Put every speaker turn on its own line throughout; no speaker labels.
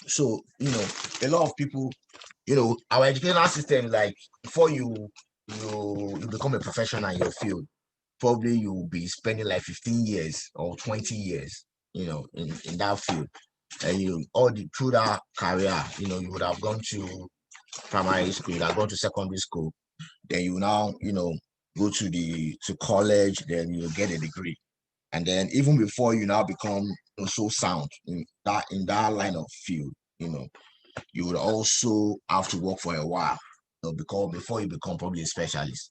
So, a lot of people, our educational system, like before you become a professional in your field, probably you'll be spending like 15 years or 20 years, in that field. And through that career, you would have gone to primary school, you would have gone to secondary school, then you now, go to college, then you get a degree. And then even before you now become so sound in that line of field, you would also have to work for a while, because before you become probably a specialist.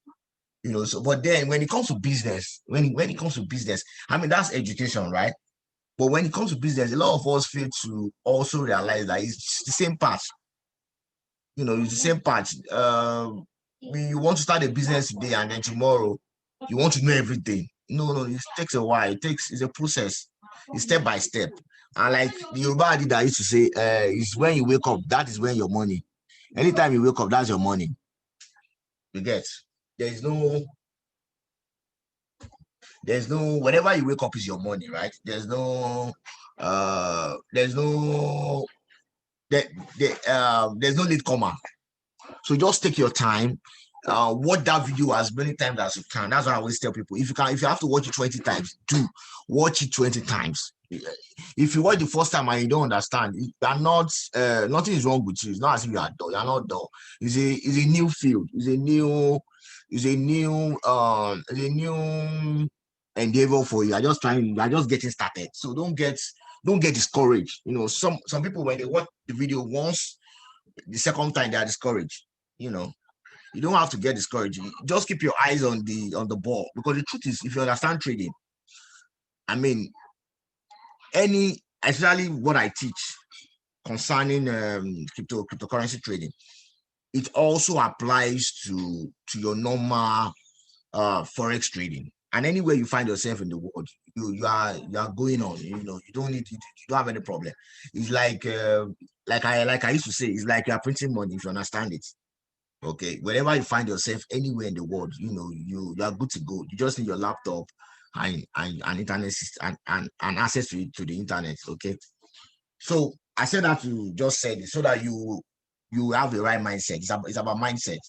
So but then when it comes to business, when it comes to business, I mean that's education, right? But when it comes to business, a lot of us fail to also realize that it's the same path. It's the same path. You want to start a business today and then tomorrow you want to know everything. No, it takes a while. It's a process. It's step by step. And like the Yoruba did that used to say, it's when you wake up, that is when your money. Anytime you wake up, that's your money. You get. There is no whenever you wake up is your money, right? There's no there, there's no late comer. So just take your time. Watch that video as many times as you can. That's what I always tell people. If you have to watch it 20 times, do watch it 20 times. If you watch the first time and you don't understand, you are not nothing is wrong with you. It's not as if you are dull. You're not dull. It's a new field. It's a new endeavor for you. You're just getting started. So don't get discouraged. Some people when they watch the video once, the second time they are discouraged. You know, you don't have to get discouraged. Just keep your eyes on the ball, because the truth is, if you understand trading, I mean, especially what I teach concerning cryptocurrency trading, it also applies to your normal forex trading. And anywhere you find yourself in the world, you are going on. You don't have any problem. It's like I used to say, it's like you are printing money if you understand it. Okay, wherever you find yourself, anywhere in the world, you are good to go. You just need your laptop and internet system and access to the internet. Okay, so I said that to just say this so that you have the right mindset. It's about mindset,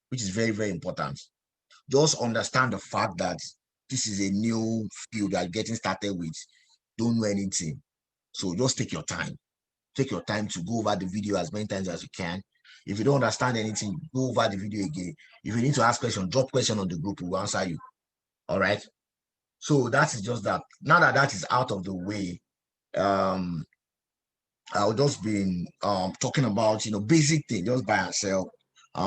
which is very very important. Just understand the fact that this is a new field that you're getting started with. Don't know anything, so just take your time. Take your time to go over the video as many times as you can. If you don't understand anything, go over the video again. If you need to ask questions, drop question on the group. We'll answer you. All right. So that is just that. Now that that is out of the way, um, I'll just been talking about basic things, just buy and sell. I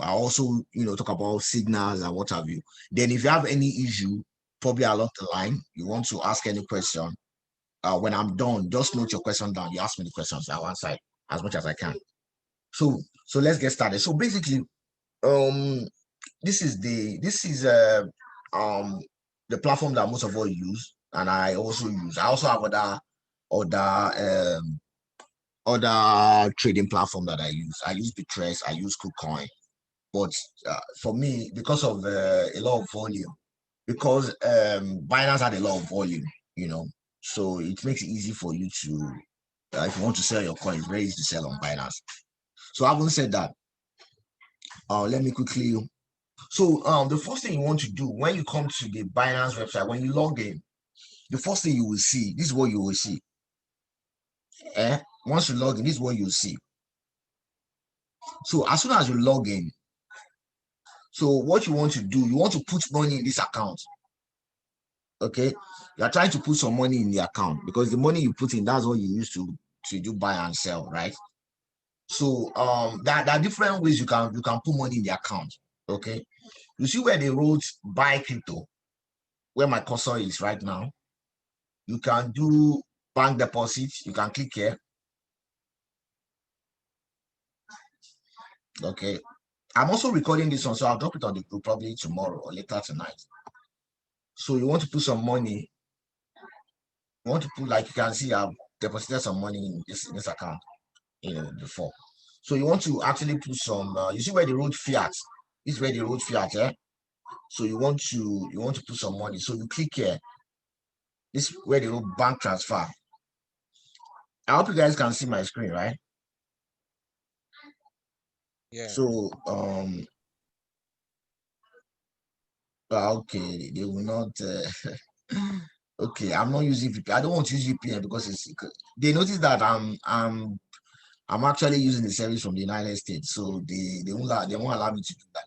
also talk about signals and what have you. Then if you have any issue, probably along the line, you want to ask any question. When I'm done, just note your question down. You ask me the questions, I'll answer it as much as I can. So let's get started. So basically, um, this is um the platform that most of us use, and I also use. I also have other trading platform that I use. I use Bittrex, I use KuCoin, but for me, because of a lot of volume, because Binance had a lot of volume, so it makes it easy for you to, if you want to sell your coin, it's very easy to sell on Binance. So having said that, let me quickly. So the first thing you want to do when you come to the Binance website, when you log in, the first thing you will see, this is what you will see. Once you log in, this is what you'll see. So as soon as you log in, so what you want to do, you want to put money in this account. Okay, you are trying to put some money in the account because the money you put in, that's what you use to do buy and sell, right? So there are different ways you can put money in the account. Okay, you see where they wrote buy crypto, where my cursor is right now. You can do bank deposit. You can click here. Okay, I'm also recording this one, so I'll drop it on the group probably tomorrow or later tonight. So you want to put some money. You want to put, like you can see, I've deposited some money in this account, before. So you want to actually put some. You see where they wrote fiat. This is where they wrote fiat, eh? So you want to put some money. So you click here. This is where they wrote bank transfer. I hope you guys can see my screen, right?
Yeah.
So okay, they will not okay, I'm not using VPN. I don't want to use VPN because it's they notice that I'm actually using the service from the United States, so they won't allow me to do that.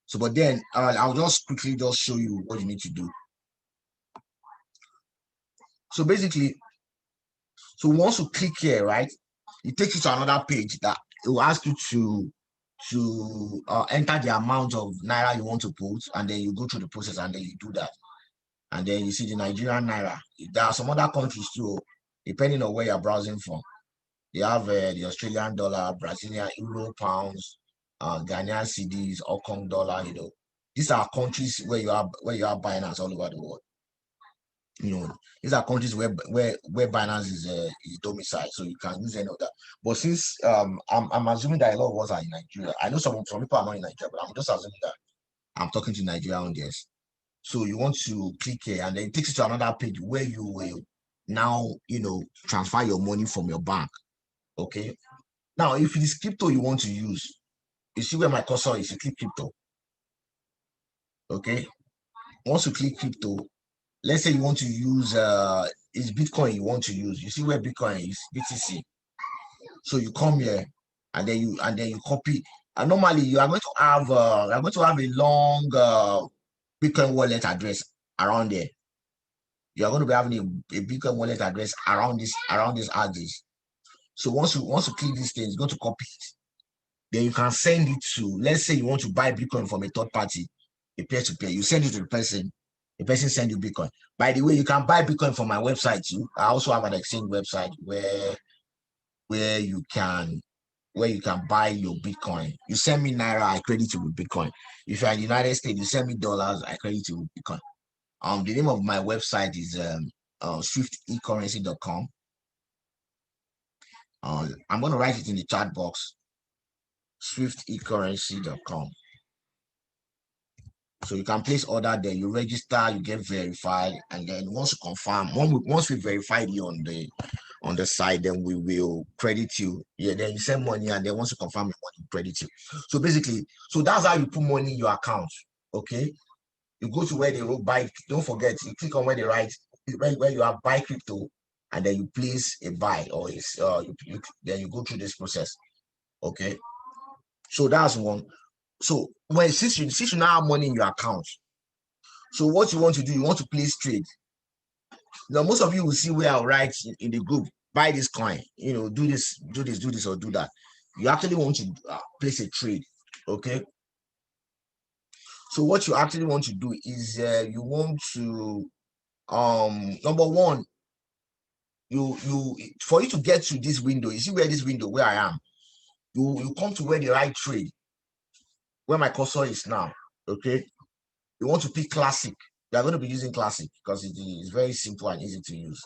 So, but then I'll just quickly just show you what you need to do. So basically, so once you click here, right, it takes you to another page that it will ask you to enter the amount of naira you want to put, and then you go through the process, and then you do that, and then you see the Nigerian naira. There are some other countries too, depending on where you're browsing from. They have the Australian dollar, Brazilian euro, pounds, Ghanaian cedis, Hong Kong dollar. You know, these are countries where you have Binance all over the world. You know, these are countries where Binance is domiciled, so you can use any of that. But since I'm assuming that a lot of us are in Nigeria. I know some people are not in Nigeria, but I'm just assuming that I'm talking to Nigeria on this. So you want to click here, and then it takes you to another page where you will now, you know, transfer your money from your bank. Okay. Now, if it is crypto you want to use, you see where my cursor is, you click crypto. Okay. Once you click crypto, let's say you want to use it's Bitcoin you want to use. You see where Bitcoin is, BTC. So you come here, and then you copy. And normally you are going to have a long Bitcoin wallet address around there. You are going to be having a Bitcoin wallet address around this address. So once you click this thing, it's going to copy it. Then you can send it to, let's say you want to buy Bitcoin from a third party, a peer-to-peer. You send it to the person send you Bitcoin. By the way, you can buy Bitcoin from my website too. I also have an exchange website where you can buy your Bitcoin. You send me Naira, I credit you with Bitcoin. If you're in the United States, you send me dollars, I credit you with Bitcoin. The name of my website is swifteCurrency.com. I'm going to write it in the chat box, swifteCurrency.com. So you can place order there, you register, you get verified, and then once you confirm, once we verified you on the side, then we will credit you. Yeah, then you send money, and then once you confirm your money, we credit you. So basically, so that's how you put money in your account. Okay. You go to where they wrote buy, don't forget, you click on where they write where you have buy crypto, and then you place a buy, or it's then you go through this process. Okay. So that's one. So when since you now have money in your account, so what you want to do, you want to place trade. Now, most of you will see where I'll write in the group, buy this coin, you know, do this, or do that. You actually want to place a trade. Okay. So what you actually want to do is you want to number one, you for you to get to this window, you see where this window where I am, you come to where the right trade, where my cursor is now. Okay. You want to pick classic. You are going to be using classic because it is very simple and easy to use.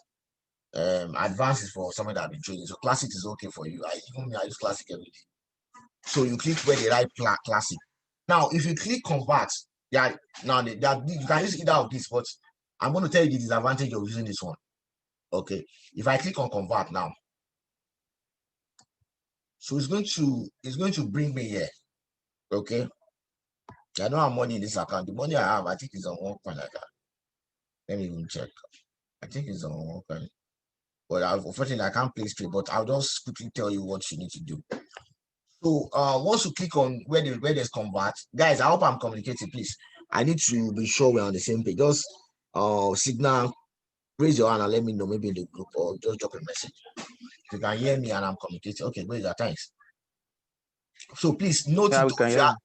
Advanced is for someone that have been trading, so classic is okay for you. I use classic every day. So you click where they write classic. Now if you click convert, yeah, now you can use either of these, but I'm going to tell you the disadvantage of using this one. Okay, if I click on convert now, so it's going to bring me here. Okay, I don't have money in this account. The money I have, I think, is on one coin like that. Let me even check. I think it's on one coin. But unfortunately, I can't play straight. But I'll just quickly tell you what you need to do. So once you click on where there's convert, guys, I hope I'm communicating. Please, I need to be sure we're on the same page. Just signal, raise your hand and let me know, maybe in the group, or just drop a message. If you can hear me and I'm communicating, okay, great, thanks. So please note
Yeah,
it.
we can
If
hear
you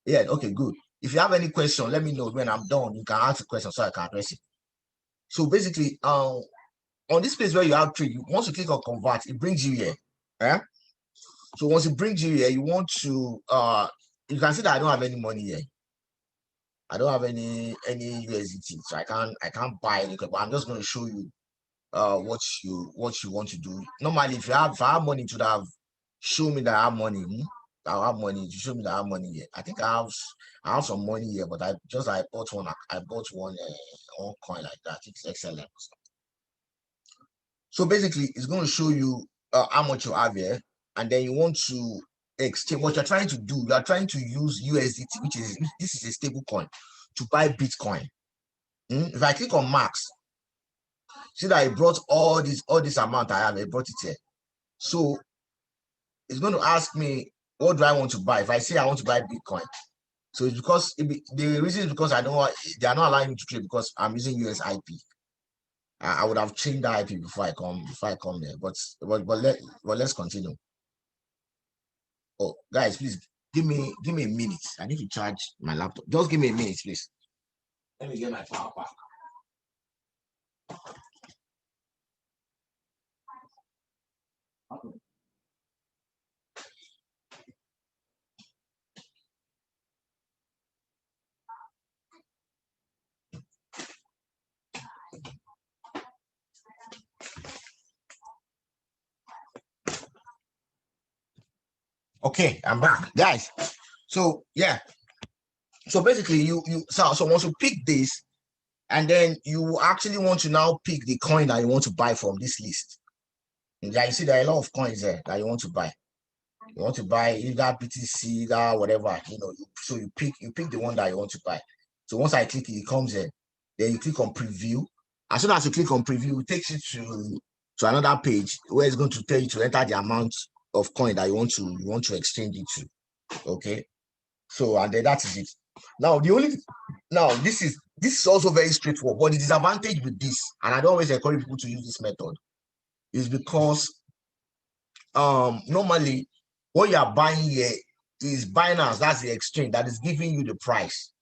you.
yeah, okay, good. If you have any question, let me know. When I'm done, you can ask a question so I can address it. So basically, on this place where you have trade, once you click on convert, it brings you here. Eh? So once it brings you here, you want to you can see that I don't have any money here. I don't have any USDT, so I can't buy anything. But I'm just going to show you what you want to do. Normally, if I have money, to have show me that I have money. I have money to show me that I have money here. I think I have some money here, but I bought one. I bought one coin like that. It's excellent. So basically, it's going to show you how much you have here, and then you want to exchange. What you're trying to do, you are trying to use USDT, which is this is a stable coin, to buy Bitcoin. If I click on Max, see that I brought all this amount I have. I brought it here. So it's going to ask me, what do I want to buy? If I say I want to buy Bitcoin, so it's because the reason is because I don't want, they are not allowing me to trade because I'm using USIP. I would have changed the IP before I come there, but let's continue. Oh, guys, please give me a minute. I need to charge my laptop. Just give me a minute, please. Let me get my power back. Okay, I'm back, guys. So yeah, so basically so once you pick this, and then you actually want to now pick the coin that you want to buy from this list. Yeah, you see there are a lot of coins there that you want to buy. You want to buy either BTC, either whatever, so you pick the one that you want to buy. So once I click it comes in. Then you click on preview. As soon as you click on preview, it takes you to another page where it's going to tell you to enter the amount of coin that you want to exchange it to. Okay. So, and then that is it. Now this is also very straightforward, but the disadvantage with this, and I don't always encourage people to use this method, is because normally what you are buying here is Binance, that's the exchange that is giving you the price,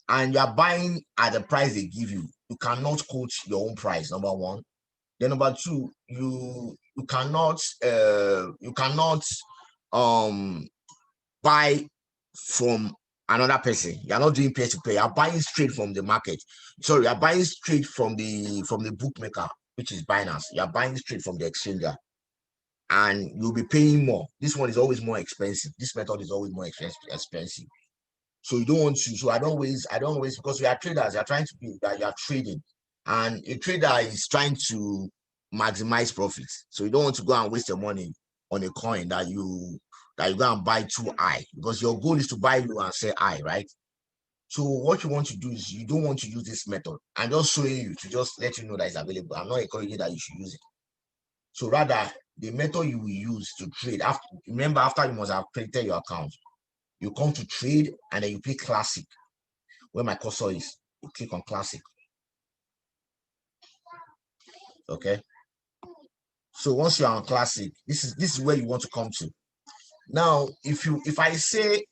and you are buying at the price they give you. You cannot quote your own price, number one. Then number two, you cannot buy from another person. You're not doing peer-to-peer. You're buying straight from the market. Sorry, you're buying straight from the bookmaker, which is Binance. You're buying straight from the exchanger, and you'll be paying more. This one is always more expensive. This method is always more expensive. So you don't want to. So I don't waste because we are traders. You're trying to be that you're trading, and a trader is trying to maximize profits. So you don't want to go and waste your money on a coin that you go and buy too high, because your goal is to buy low and sell high, right? So what you want to do is you don't want to use this method. I'm just showing you to just let you know that it's available. I'm not encouraging that you should use it. So rather, the method you will use to trade, after you must have created your account, you come to trade, and then you pick classic. Where my cursor is, you click on classic. Okay. So once you're on classic, this is where you want to come to. Now, if I say,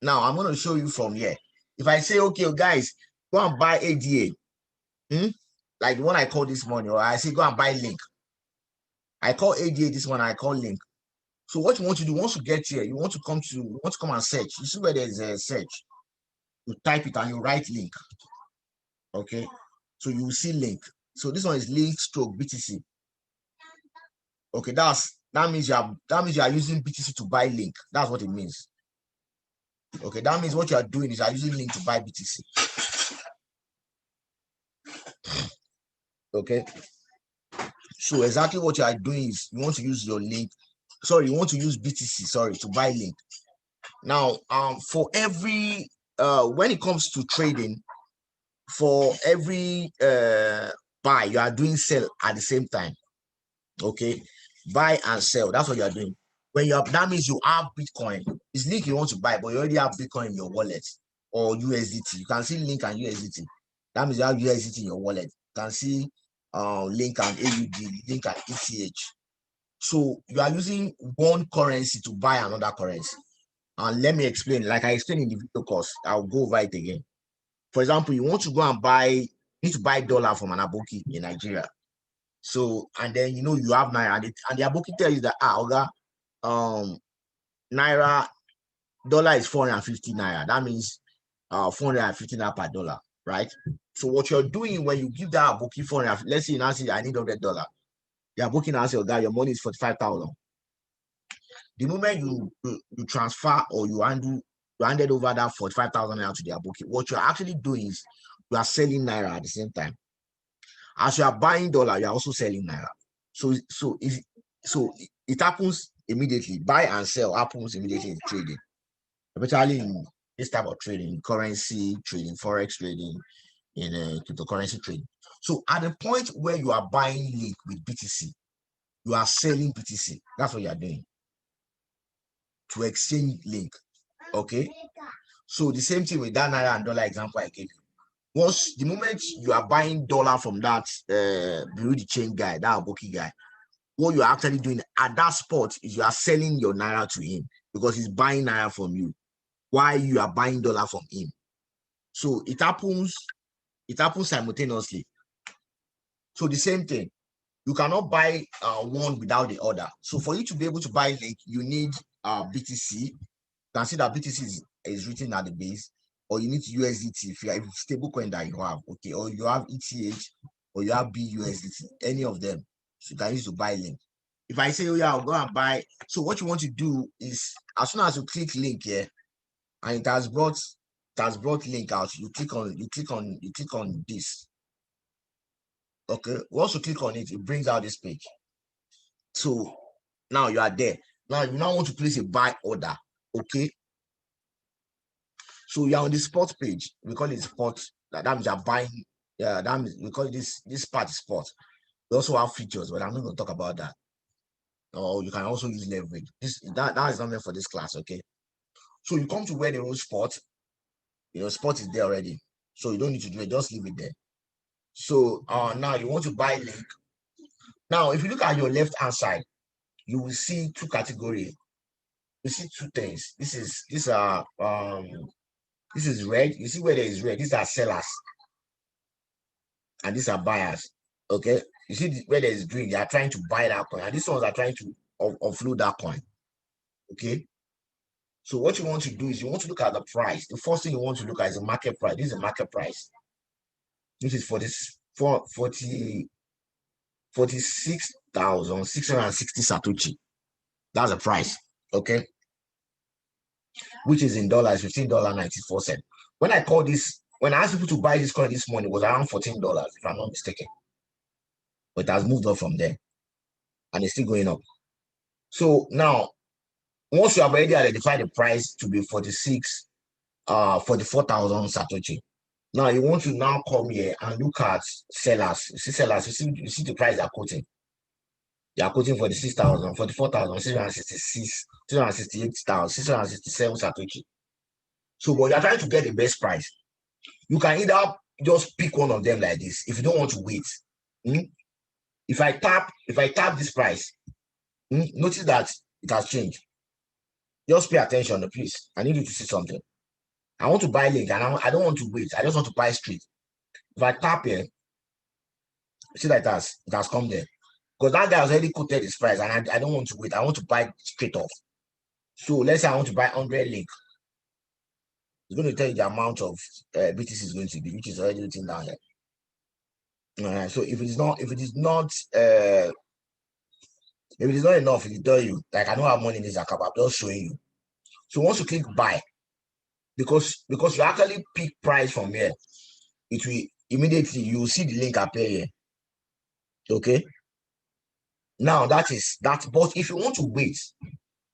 now I'm going to show you from here. If I say, okay, guys, go and buy ADA, like the one I called this morning, or I say go and buy link. I call ADA this one, I call link. So what you want to do, once you get here, you want to come and search. You see where there's a search. You type it and you write link. Okay. So you will see link. So this one is link stroke BTC. Okay, that means you are using BTC to buy link. That's what it means. Okay, that means what you are doing is you are using link to buy BTC. Okay. So exactly what you are doing is you want to use your link. Sorry, you want to use BTC, sorry, to buy link. Now, for every when it comes to trading, for every buy, you are doing sell at the same time. Okay, buy and sell. That's what you are doing. That means you have Bitcoin. It's link you want to buy, but you already have Bitcoin in your wallet or USDT. You can see link and USDT. That means you have USDT in your wallet. You can see link and AUD, link and ETH. So you are using one currency to buy another currency. And let me explain. Like I explained in the video course, I'll go over it again. For example, you want to go and need to buy dollar from an aboki in Nigeria. So, and then you have Naira, and the aboki tells you that Naira dollar is 450 Naira. That means 450 Naira per dollar, right? So what you're doing when you give that aboki 400, let's say you now say I need $100. The aboki now say, your money is 45,000. The moment you transfer or you handed over that 45,000 Naira to the aboki, what you're actually doing is you are selling Naira at the same time. As you are buying dollar, you're also selling Naira. So So it happens immediately. Buy and sell happens immediately in trading, especially in this type of trading, currency trading, forex trading, in cryptocurrency trading. So at the point where you are buying link with BTC, you are selling BTC. That's what you are doing to exchange link. Okay. So the same thing with that naira and dollar example I gave you. Once the moment you are buying dollar from that Bureau de Change guy, that Aboki guy, what you're actually doing at that spot is you are selling your naira to him because he's buying naira from you while you are buying dollar from him. So it happens simultaneously. So the same thing, you cannot buy one without the other. So for you to be able to buy link, you need BTC. You can see that BTC is written at the base, or you need USDT if you have stable coin that you have, okay, or you have ETH, or you have BUSDT, any of them. So you can use to buy link. If I say, oh yeah, I'll go and buy. So what you want to do is, as soon as you click link here, and it has brought link out, you click on this. Okay, once you click on it, it brings out this page. So now you are there. Now you now want to place a buy order. Okay. So you're on the spot page. We call it spot. That means you're buying. Yeah, that means we call this part spot. We also have features, but I'm not going to talk about that. Or you can also use leverage. That is not meant for this class. Okay. So you come to where the road spot. Spot is there already. So you don't need to do it, just leave it there. So now you want to buy link. Now, if you look at your left hand side, you will see two categories. You see two things. This is red. You see where there is red, these are sellers, and these are buyers. Okay. You see where there is green, they are trying to buy that coin, and these ones are trying to offload that coin. Okay. So what you want to do is you want to look at the price. The first thing you want to look at is the market price. This is the market price. This is for this 46,660 Satoshi. That's the price. Okay. Which is in dollars, $15.94. When I asked people to buy this coin this morning, it was around $14, if I'm not mistaken. But it has moved up from there. And it's still going up. So now, once you have already identified the price to be 44,000 Satoshi, now you want to now come here and look at sellers. You see sellers, you see the price they're quoting. They are quoting 46,000, 44,000, 666, 668,000, 667 Satoshi. So, but you're trying to get the best price. You can either just pick one of them like this if you don't want to wait. If I tap this price, notice that it has changed. Just pay attention, please. I need you to see something. I want to buy link and I don't want to wait. I just want to buy straight. If I tap here, see that it has come there. Because that guy has already quoted his price and I don't want to wait. I want to buy straight off. So let's say I want to buy 100 link. It's going to tell you the amount of BTC is going to be, which is already written down here. So if it is not enough, it will tell you, like I don't have money in this account, I'm just showing you. So once you click buy, because you actually pick price from here, it will immediately, you will see the link appear here. Okay. Now that. But if you want to wait,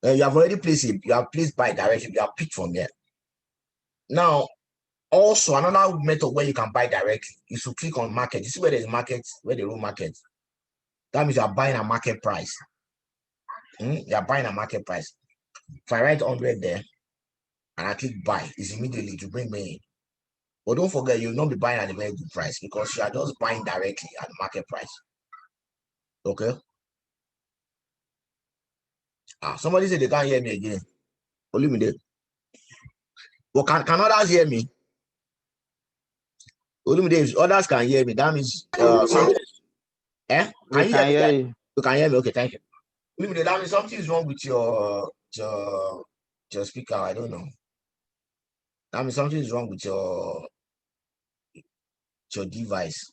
you have already placed it, you have placed buy directly, you have picked from here. Now, also another method where you can buy directly is to click on market. You see where there's market, where the row market. That means you are buying a market price. You are buying a market price. If I write 100 there and I click buy, it's immediately to bring me in. But don't forget, you'll not be buying at a very good price because you are just buying directly at the market price. Okay. Somebody said they can't hear me again. Only me there. Well, can others hear me? Only me there. If others can hear me, that means something. Can you hear me? You can hear me. Okay, thank you. Only me there. That means something is wrong with your speaker. I don't know. That means something is wrong with your device.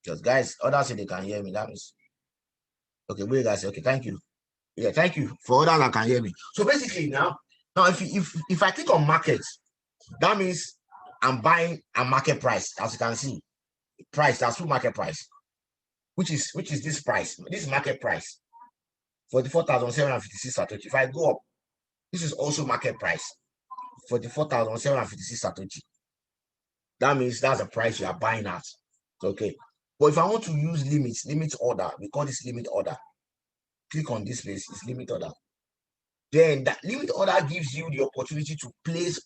Just guys, others say they can hear me. That means okay. Wait, guys. Okay, thank you. Yeah, thank you for others that can hear me. So basically, now if I click on market, that means I'm buying a market price. As you can see, price, that's full market price, which is this price. This is market price. 44,756 Satoshi. If I go up, this is also market price, 44,756 Satoshi. That means that's the price you are buying at. Okay. But if I want to use limit order, we call this limit order. Click on this place, it's limit order. Then that limit order gives you the opportunity to place,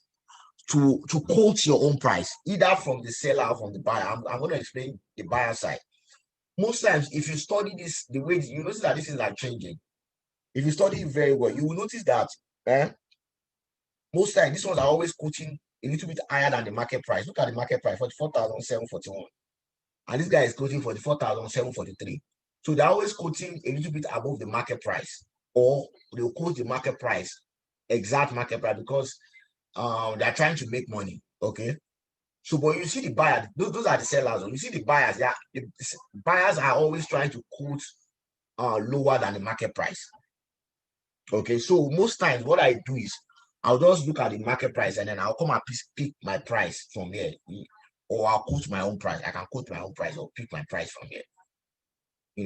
to quote your own price, either from the seller or from the buyer. I'm going to explain the buyer side. Most times, if you study this, the way you notice that this is like changing. If you study it very well, you will notice that most times these ones are always quoting a little bit higher than the market price. Look at the market price, 44,741. And this guy is quoting 44,743. So they're always quoting a little bit above the market price, or they'll quote the market price, exact market price, because they're trying to make money. Okay. So, but you see the buyer, those are the sellers. You see the buyers, the buyers are always trying to quote lower than the market price. Okay. So most times what I do is I'll just look at the market price and then I'll come and pick my price from here. Or I'll quote my own price. I can quote my own price or pick my price from here.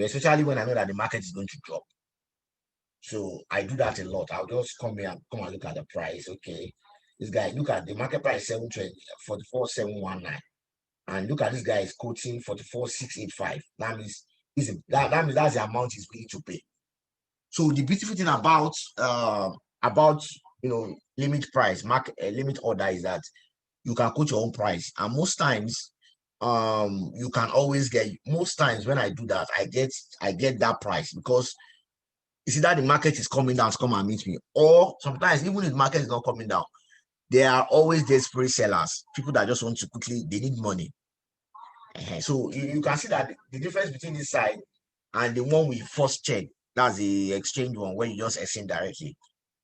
Especially when I know that the market is going to drop. So I do that a lot. I'll just come here and look at the price. Okay. This guy, look at the market price 720, 44,719. And look at this guy is quoting 44,685. That means that means that's the amount he's willing to pay. So the beautiful thing about limit price, limit order is that you can quote your own price. And most times, you can always get, most times when I do that, I get that price, because you see that the market is coming down to come and meet me. Or sometimes even if the market is not coming down, there are always desperate sellers, people that just want to quickly, they need money. So you can see that the difference between this side and the one we first checked, that's the exchange one where you just exchange directly,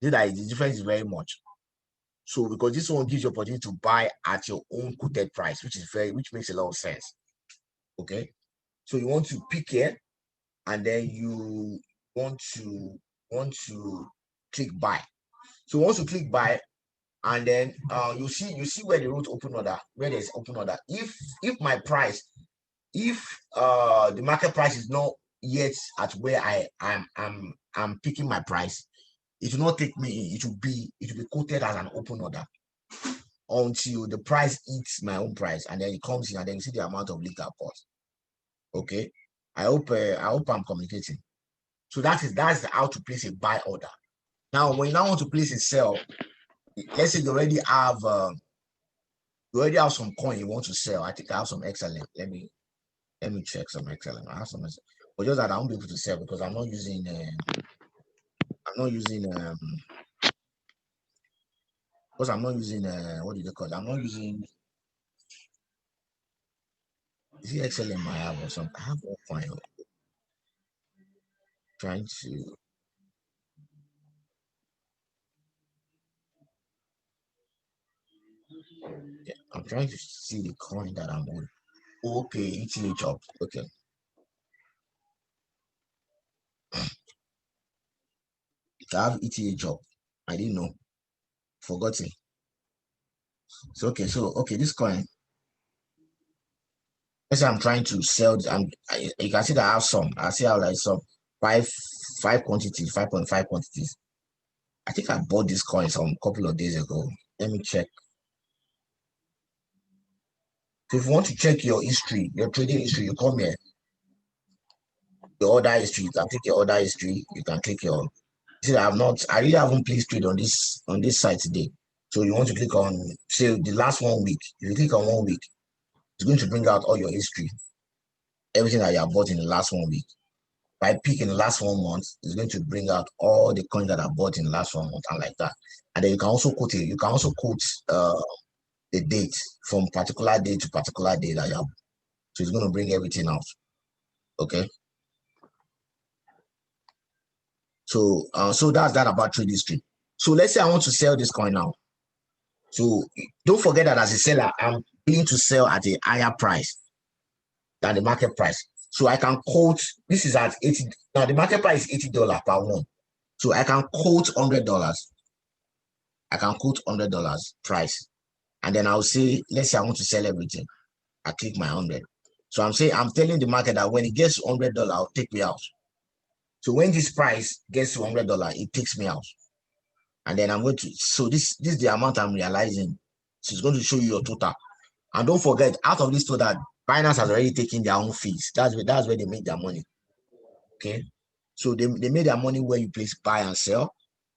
the difference is very much. So because this one gives you opportunity to buy at your own quoted price, which makes a lot of sense. Okay. So you want to pick here, and then you want to click buy. So once you click buy, and then you see where they wrote open order, where there's open order. If my price, if the market price is not yet at where I'm picking my price, it will not take me, it will be quoted as an open order until the price eats my own price, and then it comes in, and then you see the amount of liter pot. Okay. I hope I'm communicating. So that's how to place a buy order. Now, when you now want to place a sell, let's say you already have some coin you want to sell. I think I have some XLM. Let me check some XLM. I have some, but just that I won't be able to sell because I'm not using because I'm not using what do they call it? I'm not using, is it XLM I have or something? I have one coin. Trying to, yeah, I'm trying to see the coin that I'm on. Okay, ETH up. Okay. I have ETH up. I didn't know. Forgotten. So okay, this coin. Let's say I'm trying to sell. You can see that I have some. I see I have like some five quantities, 5.5 quantities. I think I bought this coin some couple of days ago. Let me check. So if you want to check your history, your trading history, you come here. The order history, you can click your order history. You can click your. See, I really haven't placed trade on this site today. So you want to click on, say, the last 1 week. If you click on 1 week, it's going to bring out all your history, everything that you have bought in the last 1 week. If I pick in the last 1 month, it's going to bring out all the coins that I bought in the last 1 month and like that. And then you can also quote it. You can also quote the date from particular day to particular day that you have. So it's going to bring everything out. Okay. So so that's that about trade history. So let's say I want to sell this coin now. So don't forget that as a seller, I'm willing to sell at a higher price than the market price. So I can quote, this is at 80. Now the market price is $80 per one. So I can quote $100. I can quote $100 price. And then I'll say, let's say I want to sell everything. I click my 100. So I'm telling the market that when it gets $100, I'll take me out. So when this price gets to $100, it takes me out. And then I'm going to, so this is the amount I'm realizing. So it's going to show you your total. And don't forget, out of this total, Binance has already taken their own fees. That's where they make their money. Okay. So they made their money when you place buy and sell.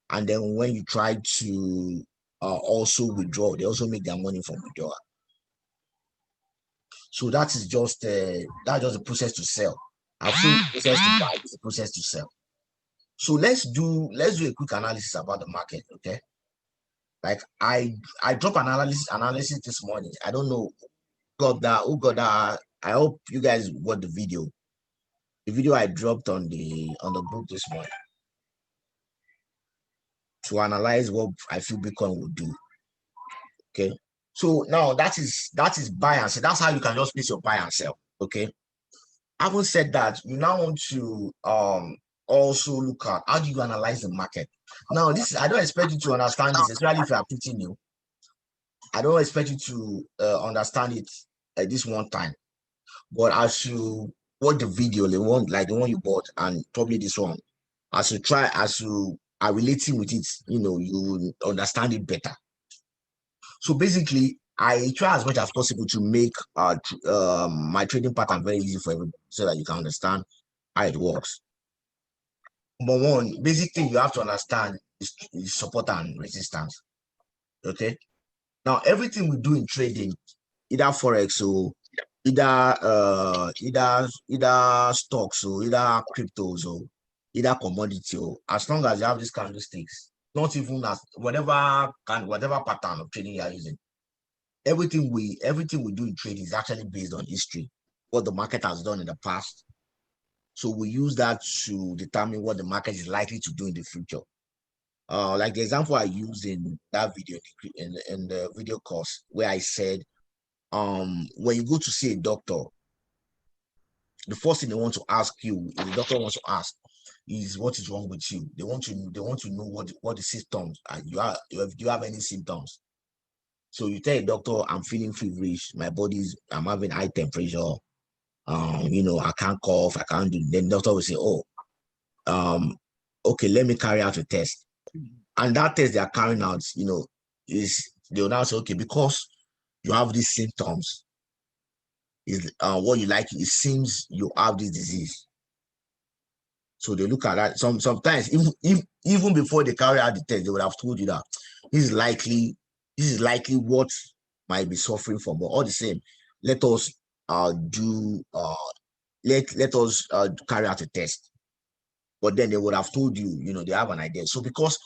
And then when you try to also withdraw, they also make their money from withdrawal. So that is just that's just the process to sell. I've shown the process to buy, it's the process to sell. So let's do a quick analysis about the market, okay? Like I dropped analysis this morning. I don't know who got that. I hope you guys watched the video. The video I dropped on the group this morning to analyze what I feel Bitcoin will do. Okay. So now that is buy and sell. That's how you can just place your buy and sell. Okay. Having said that, you now want to also look at how do you analyze the market. Now, I don't expect you to understand this, especially if you are pretty new. I don't expect you to understand it at this one time. But as you watch the video, the one you bought, and probably this one, as you are relating with it, you understand it better. So basically, I try as much as possible to make my trading pattern very easy for everybody so that you can understand how it works. Number one, basic thing you have to understand is support and resistance. Okay. Now, everything we do in trading, either forex or either stocks or either cryptos or either commodity, or as long as you have these candlesticks, not even as whatever pattern of trading you are using, everything we do in trading is actually based on history, what the market has done in the past. So we use that to determine what the market is likely to do in the future. Like the example I used in that video in the video course where I said, when you go to see a doctor, the first thing they want to ask you, if the doctor wants to ask, is what is wrong with you. They want to know what the symptoms are. Do you have any symptoms? So you tell a doctor, I'm feeling feverish, I'm having high temperature, I can't cough, I can't do. Then the doctor will say, oh, okay, let me carry out a test. And that test they are carrying out, is they will now say, okay, because you have these symptoms, is what you like, it seems you have this disease. So they look at that. Sometimes even before they carry out the test, they would have told you that this is likely what might be suffering from. But all the same, let us carry out a test. But then they would have told you, they have an idea. So because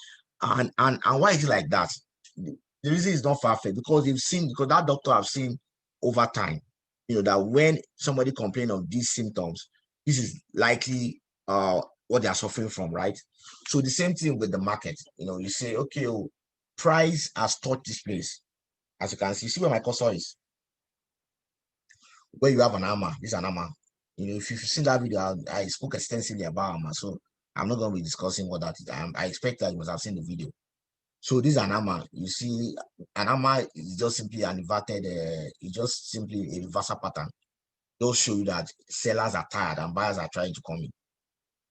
and why is it like that? The reason is not far-fetched because that doctor have seen over time, that when somebody complains of these symptoms, this is likely what they are suffering from, right? So the same thing with the market. You say, okay, price has touched this place. As you can see where my cursor is. Where you have an hammer, this is an hammer. If you've seen that video, I spoke extensively about hammer, so I'm not going to be discussing what that is. I expect that you must have seen the video. So this is an hammer. You see, an hammer is just simply an inverted, it's just simply a reversal pattern. They'll show you that sellers are tired and buyers are trying to come in.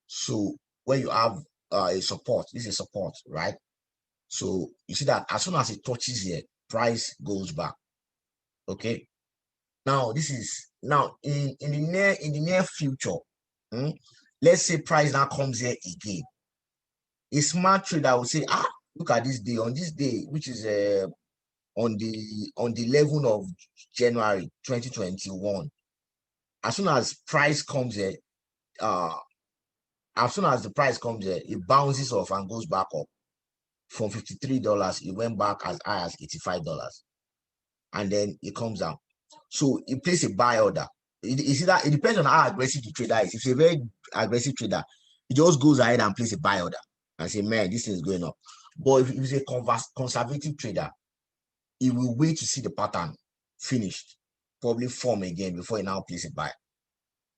So when you have a support, this is support, right? So you see that as soon as it touches here, price goes back. Okay. Now this is in the near future. Let's say price now comes here again. A smart trader will say, look at this day, on this day, which is on the 11th of January 2021. As soon as price comes here, as soon as the price comes here, it bounces off and goes back up from $53. It went back as high as $85, and then it comes down. So it places a buy order. It depends on how aggressive the trader is. If it's a very aggressive trader, it just goes ahead and places a buy order and say, man, this thing is going up. But if it's a conservative trader, he will wait to see the pattern finished, probably form again before he now place a buy,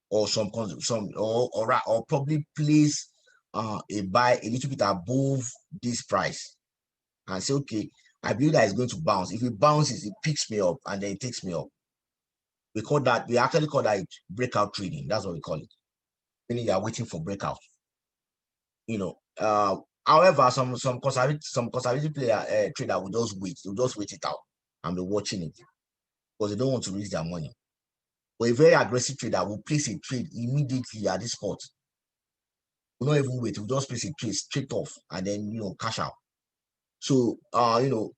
or or probably place a buy a little bit above this price and say, okay, I believe that it's going to bounce. If it bounces, it picks me up and then it takes me up. We actually call that breakout trading. That's what we call it. Meaning you are waiting for breakout. you know. However, some conservative player trader will just wait. They'll just wait it out and be watching it because they don't want to lose their money. But a very aggressive trader will place a trade immediately at this spot. Will not even wait. Will just place a trade straight off and then cash out. So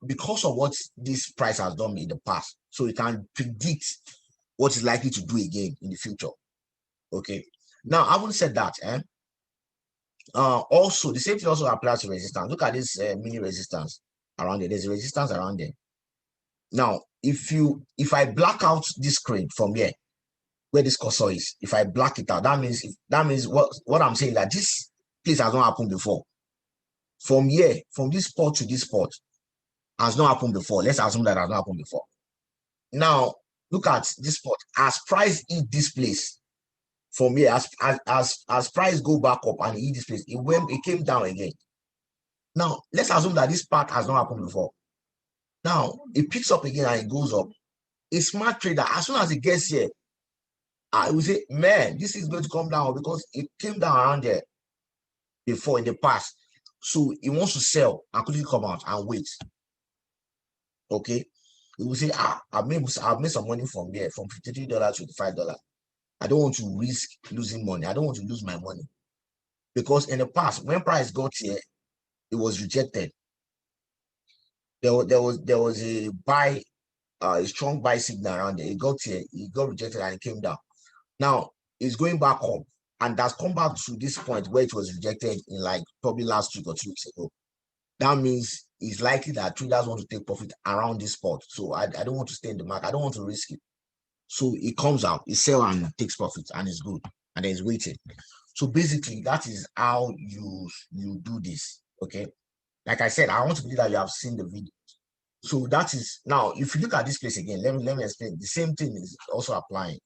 because of what this price has done in the past, so you can predict what is likely to do again in the future. Okay. Now, having said that, also the same thing also applies to resistance. Look at this mini resistance around there. There's a resistance around there. Now, if I black out this screen from here, where this cursor is, if I black it out, that means what I'm saying, that this place has not happened before. From here, from this spot to this spot, has not happened before. Let's assume that has not happened before. Now, look at this spot. As price hit this place, from here, as price go back up and hit this place, it came down again. Now, let's assume that this part has not happened before. Now, it picks up again and it goes up. A smart trader, as soon as it gets here, I will say, man, this is going to come down because it came down around there before in the past. So he wants to sell and quickly come out and wait. Okay. He will say, I've made some money from here, from $53 to $55. I don't want to risk losing money. I don't want to lose my money. Because in the past, when price got here, it was rejected. There was a buy, a strong buy signal around there. It got here, it got rejected and it came down. Now it's going back up, and that's come back to this point where it was rejected in like probably last week or 2 weeks ago. That means it's likely that traders want to take profit around this spot. So I don't want to stay in the market. I don't want to risk it. So it comes out, it sells and takes profit, and it's good, and then it's waiting. So basically, that is how you do this. Okay. Like I said, I want to believe that you have seen the video. So that is now, if you look at this place again, let me explain. The same thing is also applying.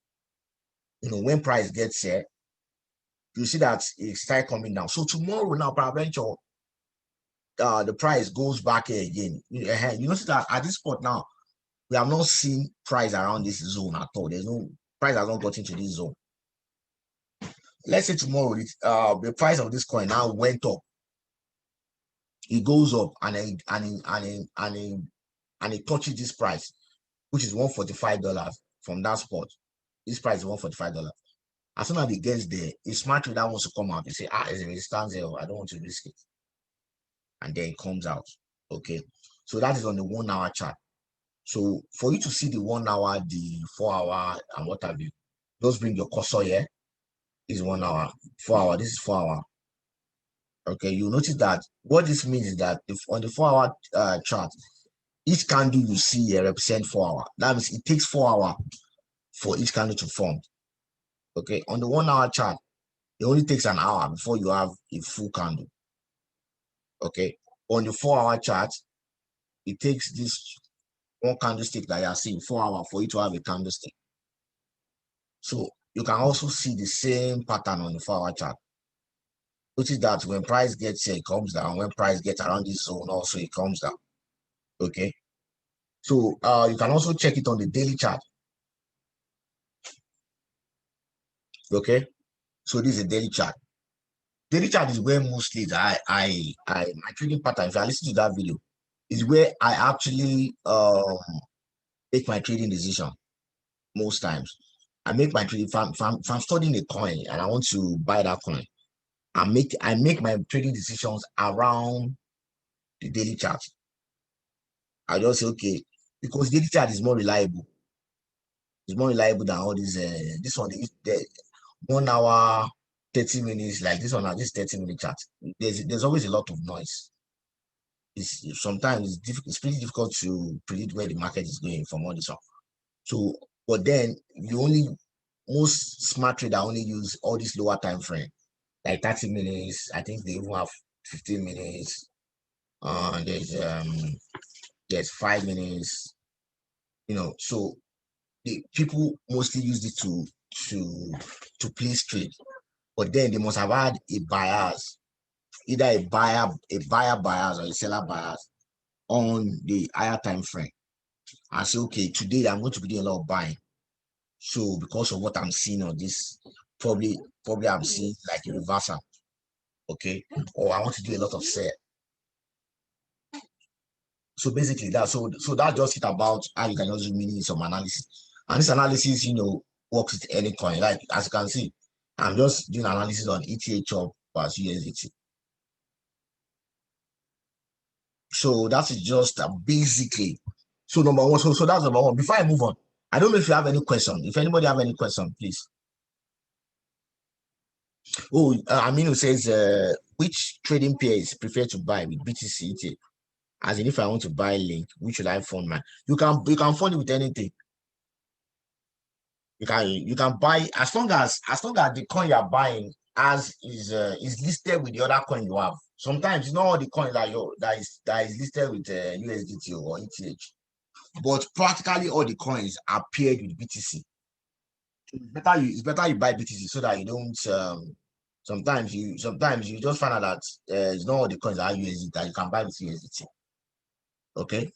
When price gets here, you see that it start coming down. So tomorrow now, peradventure, the price goes back here again. You notice that at this spot now, we have not seen price around this zone at all. There's no price has not got into this zone. Let's say tomorrow, the price of this coin now went up. It goes up and it touches this price, which is $145 from that spot. This price is $145. As soon as it gets there, a smart trader wants to come out and say, there's a resistance there. I don't want to risk it. And then it comes out. Okay. So that is on the 1 hour chart. So for you to see the 1 hour, the 4 hour, and what have you, just bring your cursor here. This is 1 hour, 4 hour. This is 4 hour. Okay. You notice that what this means is that if on the 4 hour chart, each candle you see here represent 4 hour. That means it takes 4 hours for each candle to form. Okay. On the 1 hour chart, it only takes an hour before you have a full candle. Okay. On the 4 hour chart, it takes this one candlestick that you are seeing 4 hours for you to have a candlestick. So you can also see the same pattern on the 4 hour chart. Notice that when price gets here, it comes down. When price gets around this zone, also it comes down. Okay. So you can also check it on the daily chart. Okay. So this is a daily chart. Daily chart is where mostly my trading pattern, if I listen to that video, is where I actually make my trading decision most times. I make my trading, if I'm studying a coin and I want to buy that coin, I make my trading decisions around the daily chart. I just say, okay, because daily chart is more reliable. It's more reliable than all these, this one, the 1 hour, 30 minutes, like this one, this 30-minute chart. There's always a lot of noise. Sometimes it's pretty difficult to predict where the market is going from all this one. So, but then most smart trader only use all these lower time frame, like 30 minutes. I think they even have 15 minutes. There's 5 minutes. So the people mostly use it to place trade. But then they must have had a bias, either a buyer bias or a seller bias on the higher time frame. I say, okay, today I'm going to be doing a lot of buying. So because of what I'm seeing on this, probably I'm seeing like a reversal. okay, or I want to do a lot of sell. So basically so that just it about how you can just do mini some analysis. And this analysis, works with any coin. Like as you can see, I'm just doing analysis on ETH chop plus USDT. So that is just basically. So number one, so that's number one. Before I move on, I don't know if you have any question. If anybody have any question, please. Oh, Aminu says, which trading pair is preferred to buy with BTC ETH? As in, if I want to buy Link, which should I fund my? You can fund it with anything. You can buy as long as the coin you are buying is listed with the other coin you have. Sometimes you know all the coins that is listed with USDT or ETH, but practically all the coins are paired with BTC. It's better you buy BTC so that you don't. Sometimes you just find out that it's not all the coins are USDT that you can buy with USDT. Okay,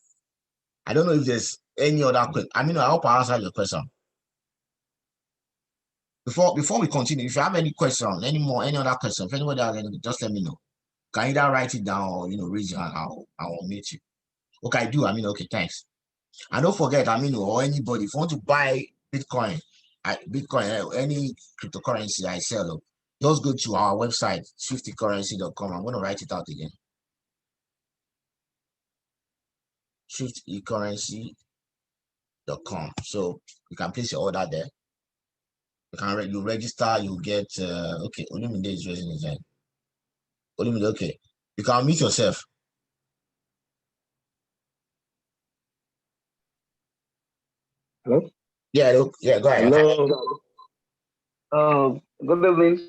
I don't know if there's any other question. I mean, I hope I answered your question. Before we continue, if you have any question, any other question, if anybody has any, just let me know. You can either write it down or raise your hand. I'll meet you. Okay, I do. I mean, okay, thanks. And don't forget, or anybody, if you want to buy Bitcoin, any cryptocurrency I sell, just go to our website, swiftycurrency.com. I'm going to write it out again. swiftycurrency.com. So you can place your order there. You register, you get okay. Olumide is raising his hand. Olumide, okay. You can meet yourself.
Hello?
Yeah, go ahead.
Hello. Oh, good evening.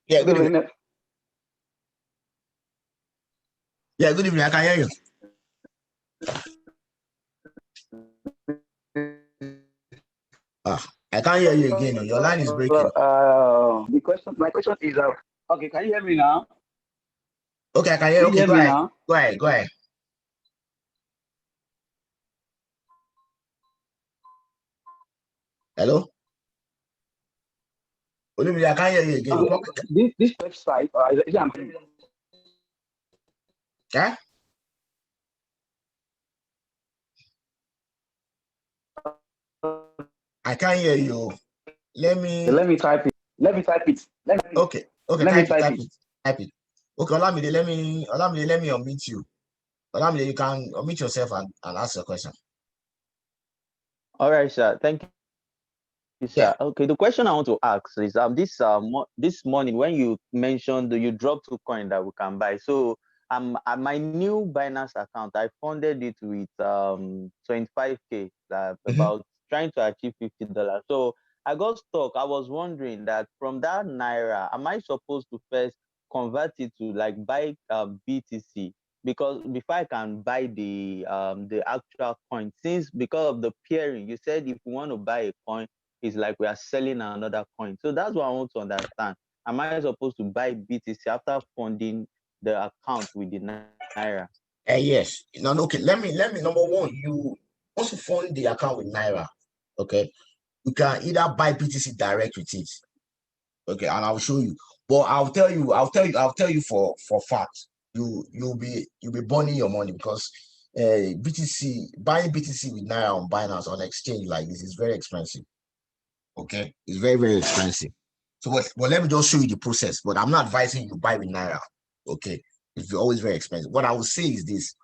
Yeah,
Good
good evening.
evening.
Yeah, good evening. I can hear you. I can't hear you again. Your line is breaking.
My question is, okay, can you hear me now?
Okay, I can hear. Okay, go ahead. Go ahead. Go ahead. Hello? Olumide, I can't hear you again.
This website, is it
Yeah? I can't hear you. Let me
type it. Let me type it.
Okay,
Let me type
type
it.
it. Type it. Okay, Olamide, let me unmute you. Olamide, you can unmute yourself and ask your question.
All right, sir. Thank you.
Yeah.
Okay, the question I want to ask is this morning when you mentioned you dropped 2 coins that we can buy. So my new Binance account, I funded it with 25K, about trying to achieve $50. So I got stuck. I was wondering that from that naira, am I supposed to first convert it to like buy BTC? Because before I can buy the actual coin, because of the pairing, you said if you want to buy a coin, it's like we are selling another coin. So that's what I want to understand. Am I supposed to buy BTC after funding the account with the naira?
Yes. No, okay. Let me number one, you also fund the account with naira. Okay. You can either buy BTC direct with it. Okay, and I'll show you. But I'll tell you for fact. You'll be burning your money because buying BTC with naira on Binance on exchange like this is very expensive. Okay, it's very, very expensive. So but let me just show you the process. But I'm not advising you buy with naira. Okay, it's always very expensive. What I will say is this: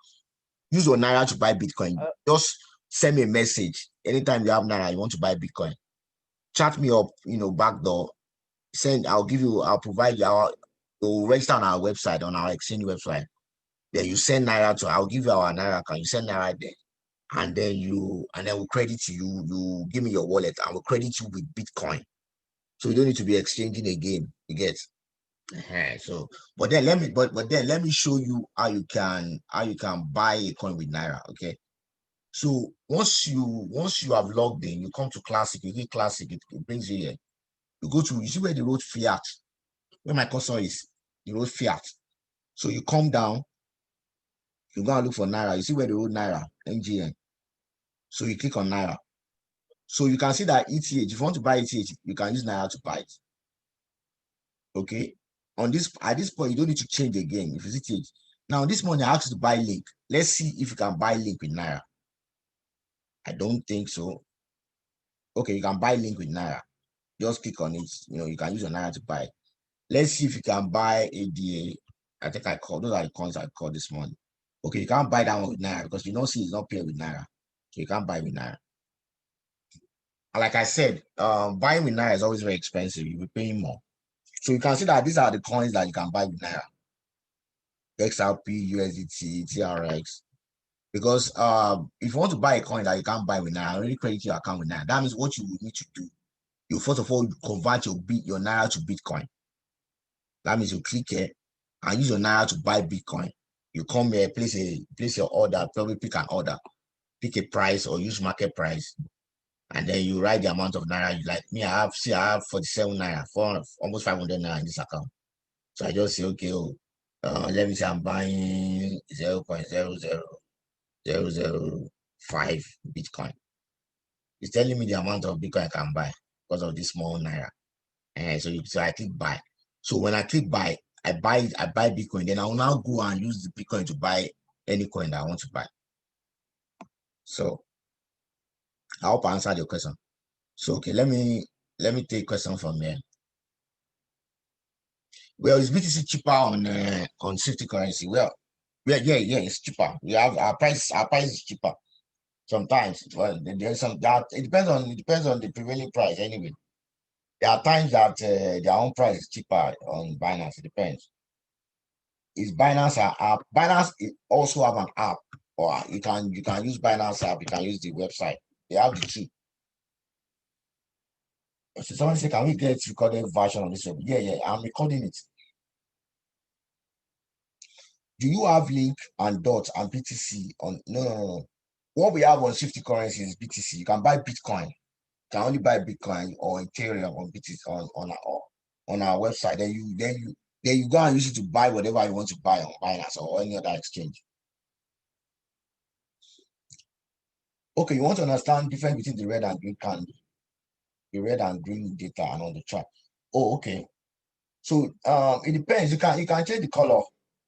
use your naira to buy Bitcoin. Just send me a message anytime you have naira, you want to buy Bitcoin. Chat me up, backdoor. I'll provide you you'll register on our website, on our exchange website. Then you send naira I'll give you our naira account. You send naira there, and then we'll credit you. You give me your wallet, and we'll credit you with Bitcoin. So you don't need to be exchanging again. You get. So, but then let me show you how you can buy a coin with naira. Okay. So once you have logged in, you come to Classic. You hit Classic. It brings you here. You see where the road fiat. Where my cursor is, the road fiat. So you come down. You go and look for naira. You see where the road naira NGN. So you click on naira. So you can see that ETH. If you want to buy ETH, you can use naira to buy it. Okay. on this at this point, you don't need to change again. If you see it now, this morning I asked you to buy link. Let's see if you can buy link with Naira. I don't think so. Okay, you can buy link with Naira. Just click on it. You can use your Naira to buy. Let's see if you can buy ADA. I think I called those are the coins I called this morning. Okay, you can't buy that one with Naira because you don't see it's not paying with Naira. So you can't buy with Naira. And like I said, buying with Naira is always very expensive. You'll be paying more. So you can see that these are the coins that you can buy with Naira. XRP, USDT, TRX. Because if you want to buy a coin that you can't buy with Naira, already credit your account with Naira. That means what you would need to do, you first of all convert your Naira to Bitcoin. That means you click here and use your Naira to buy Bitcoin. You come here, place your order, probably pick an order, pick a price or use market price, and then you write the amount of Naira you like. Me, I have 47 Naira, for almost 500 Naira in this account. So I just say, okay, let me say I'm buying 0.000005 Bitcoin. It's telling me the amount of Bitcoin I can buy because of this small Naira. And so I click buy. So when I click buy, I buy Bitcoin. Then I will now go and use the Bitcoin to buy any coin that I want to buy. So I hope I answered your question. So okay, let me take a question from here. Well, is BTC cheaper on safety currency? Well, yeah, it's cheaper. We have our price is cheaper. Sometimes, well, there's some that it depends on the prevailing price anyway. There are times that their own price is cheaper on Binance. It depends. Is Binance an app? Binance also have an app, or you can use Binance app. You can use the website. They have the two. So someone say, can we get recorded version of this? Yeah, I'm recording it. Do you have link and dot and BTC on? No. What we have on Shifty currency is BTC. You can buy Bitcoin. You can only buy Bitcoin or Ethereum on BTC on our website. Then you go and use it to buy whatever you want to buy on Binance or any other exchange. Okay, you want to understand the difference between the red and green candle, the red and green data and on the chart. Oh, okay. So it depends. You can change the color.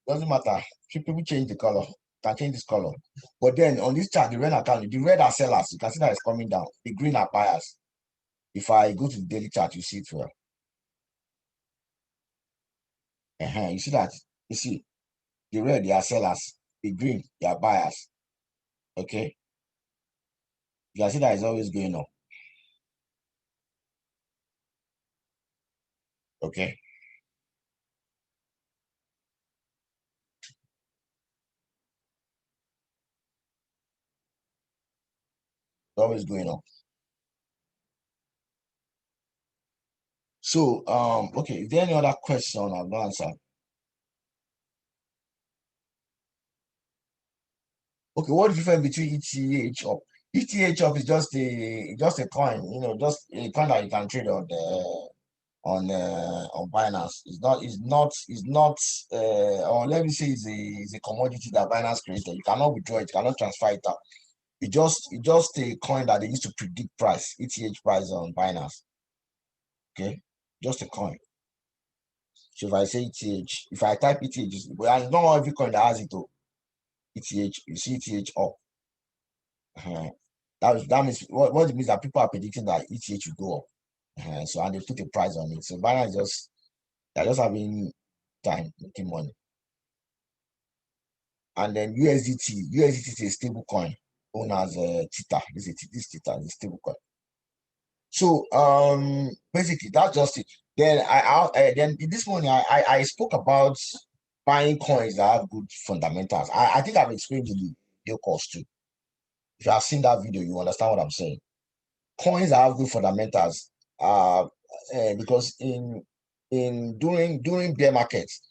Doesn't matter. People change the color. Can change this color. But then on this chart, the red account, the red are sellers. You can see that it's coming down. The green are buyers. If I go to the daily chart, you see it well. You see that? You see the red, they are sellers. The green, they are buyers. Okay. You can see that it's always going up. Okay. It's always going up. So okay, is there any other question I've answered? Okay, what is the difference between ETH up? ETH up is just a coin, just a coin that you can trade on Binance. It's not or let me say it's a commodity that Binance created. You cannot withdraw it, you cannot transfer it out. It's just a coin that they used to predict price, ETH price on Binance. Okay, just a coin. So if I say ETH, if I type ETH, well, not every coin that has it though. ETH, you see ETH up. That means what it means that people are predicting that ETH will go up. So and they put a price on it. So Binance they're just having time making money. And then USDT is a stable coin known as Theta. This Theta is a stable coin. So basically that's just it. Then then this morning I spoke about buying coins that have good fundamentals. I think I've explained in the video course too. If you have seen that video, you understand what I'm saying. Coins that have good fundamentals, because during bear markets,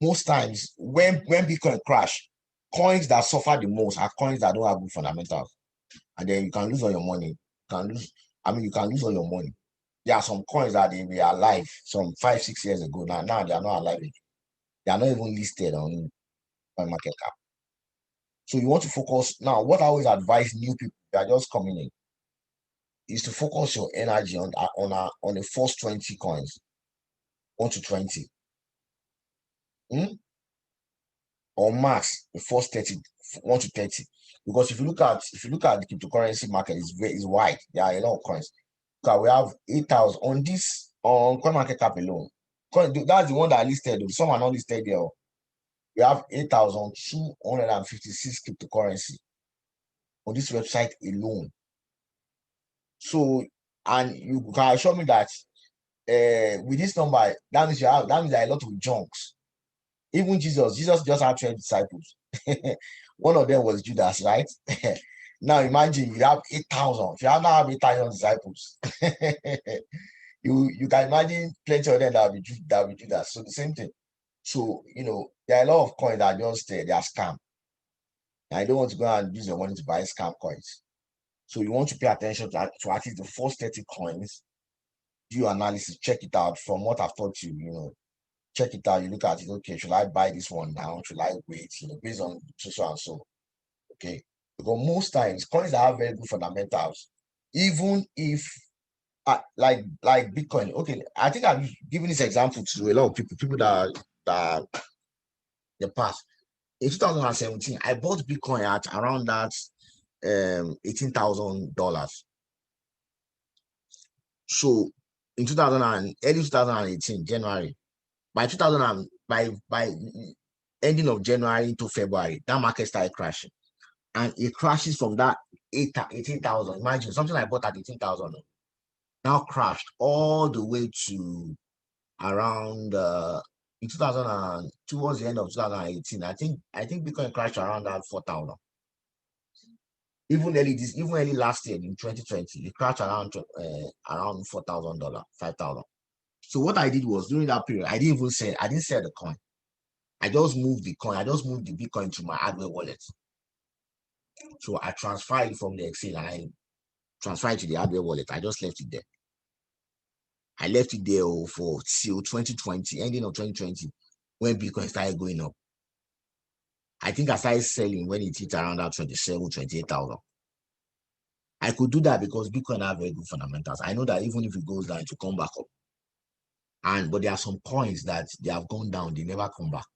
most times when Bitcoin crash, coins that suffer the most are coins that don't have good fundamentals, and then you can lose all your money. You can lose all your money. There are some coins that they were alive some 5-6 years ago. Now they are not alive again. They are not even listed on market cap. So you want to focus now. What I always advise new people that are just coming in is to focus your energy on the first 20 coins, 1 to 20. or max the first 1 to 30. Because if you look at the cryptocurrency market, it's wide. There are a lot of coins. We have 8,000 on this on CoinMarketCap alone. That's the one that I listed. Some are not listed there. We have 8,256 cryptocurrency on this website alone. So, and you can assure me that with this number, that means there are a lot of junks. Even Jesus just had 12 disciples. One of them was Judas, right? Now imagine you have 8,000. If you now have 8,000 disciples, you can imagine plenty of them that will be Judas. So the same thing. So there are a lot of coins that just they are scam. I don't want to go and use your money to buy scam coins. So you want to pay attention to at least the first 30 coins. Do your analysis, check it out. From what I've taught you, check it out. You look at it. Okay, should I buy this one now? Should I wait? Based on so and so. Okay, because most times coins that have very good fundamentals, even if like Bitcoin. Okay, I think I've given this example to a lot of people that the past. In 2017, I bought Bitcoin at around that $18,000. So in early 2018, January, by ending of January to February, that market started crashing, and it crashes from that 18,000. Imagine something I bought at 18,000 now crashed all the way to around in 2000 and towards the end of 2018. I think Bitcoin crashed around that 4,000. Even early last year in 2020, it crashed around $4,000, 5,000. So what I did was during that period, I didn't sell the coin. I just moved the coin. I just moved the Bitcoin to my hardware wallet. So I transferred it from the Excel and I transferred it to the hardware wallet. I just left it there. I left it there for till 2020, ending of 2020, when Bitcoin started going up. I think I started selling when it hit around that 27, 28,000. I could do that because Bitcoin have very good fundamentals. I know that even if it goes down, it will come back up. But there are some coins that they have gone down, they never come back.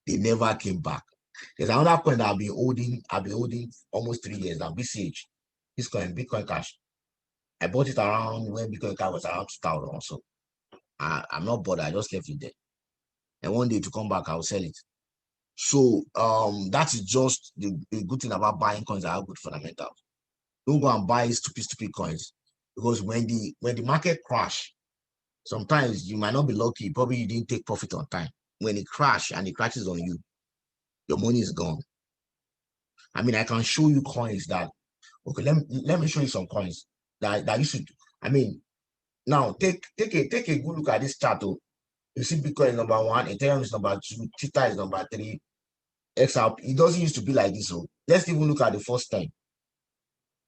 They never came back. There's another coin that I've been holding almost 3 years now, BCH. This coin, Bitcoin Cash. I bought it around when Bitcoin Cash was around 2,000 or so. I'm not bothered, I just left it there. And one day to come back, I'll sell it. So that is just the good thing about buying coins that have good fundamentals. Don't go and buy stupid coins, because when the market crash, sometimes you might not be lucky. Probably you didn't take profit on time. When it crash and it crashes on you, your money is gone. I mean, I can show you coins that. Okay, let me show you some coins that you should. I mean, now take a good look at this chart. You see Bitcoin is number 1, Ethereum is number 2, Tether is number 3, XRP. It doesn't used to be like this. So let's even look at the first 10.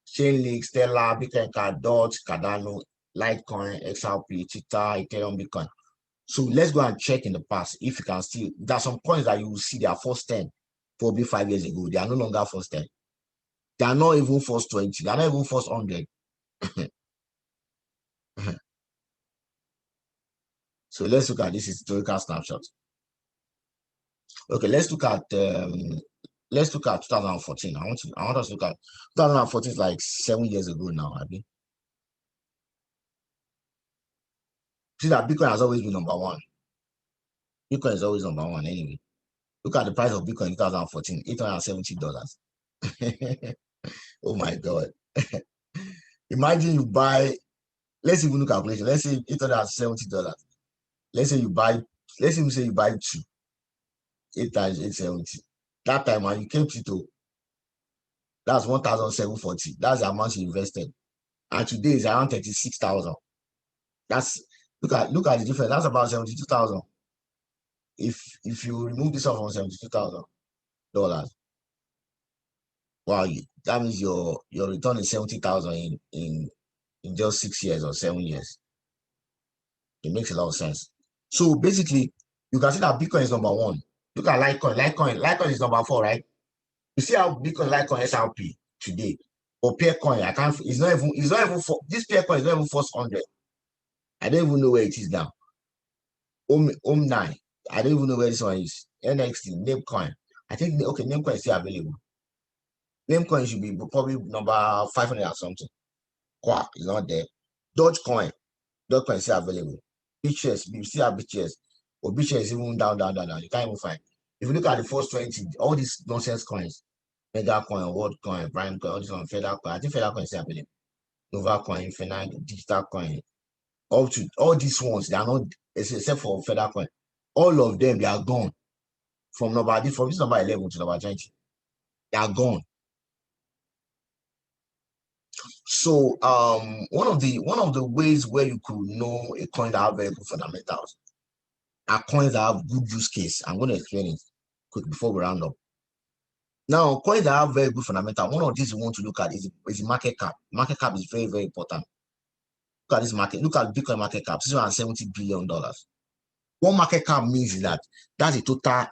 Chainlink, Stellar, Bitcoin Card, Dot, Cardano, Litecoin, XRP, Tether, Ethereum, Bitcoin. So let's go and check in the past if you can see. There are some coins that you will see they are first 10 probably 5 years ago. They are no longer first 10. They are not even first 20. They are not even first 100. So let's look at this historical snapshot. Okay, let's look at 2014. I want us to look at 2014 is like 7 years ago now. I mean, see that Bitcoin has always been number 1. Bitcoin is always number 1 anyway. Look at the price of Bitcoin in 2014, $870. Oh my God. Imagine you buy, let's even look at calculation. Let's say $870. Let's say you buy 2, 8 times 870. That time when you came to, that's 1,740. That's the amount you invested. And today is around 36,000. That's look at the difference. That's about 72,000. If you remove this off from $72,000, wow, that means your return is 70,000 in just 6 years or 7 years. It makes a lot of sense. So basically, you can see that Bitcoin is number 1. Look at Litecoin. Litecoin is number 4, right? You see how Bitcoin, Litecoin, SRP today, or Peercoin. It's not even for this Peercoin is not even first 100. I don't even know where it is now. Om 9. I don't even know where this one is. NXT, Namecoin. I think, okay, Namecoin is still available. Namecoin should be probably number 500 or something. Quack is not there. Dogecoin. Dogecoin is still available. BTS, we still have BTS. But BTS is even down. You can't even find. If you look at the first 20, all these nonsense coins, Mega Coin, WorldCoin, Prime Coin, all this one, Federal Coin. I think Federal Coin is still available. Nova Coin, Infinite, Digital Coin. Up to all these ones, they are not, except for Federal Coin. All of them, they are gone. From this number 11 to number 20. They are gone. So one of the ways where you could know a coin that have very good fundamentals are coins that have good use case. I'm going to explain it quick before we round up. Now, coins that have very good fundamental, one of these you want to look at is the market cap. Market cap is very, very important. Look at this market. Look at Bitcoin market cap, $670 billion. What market cap means is that's a total,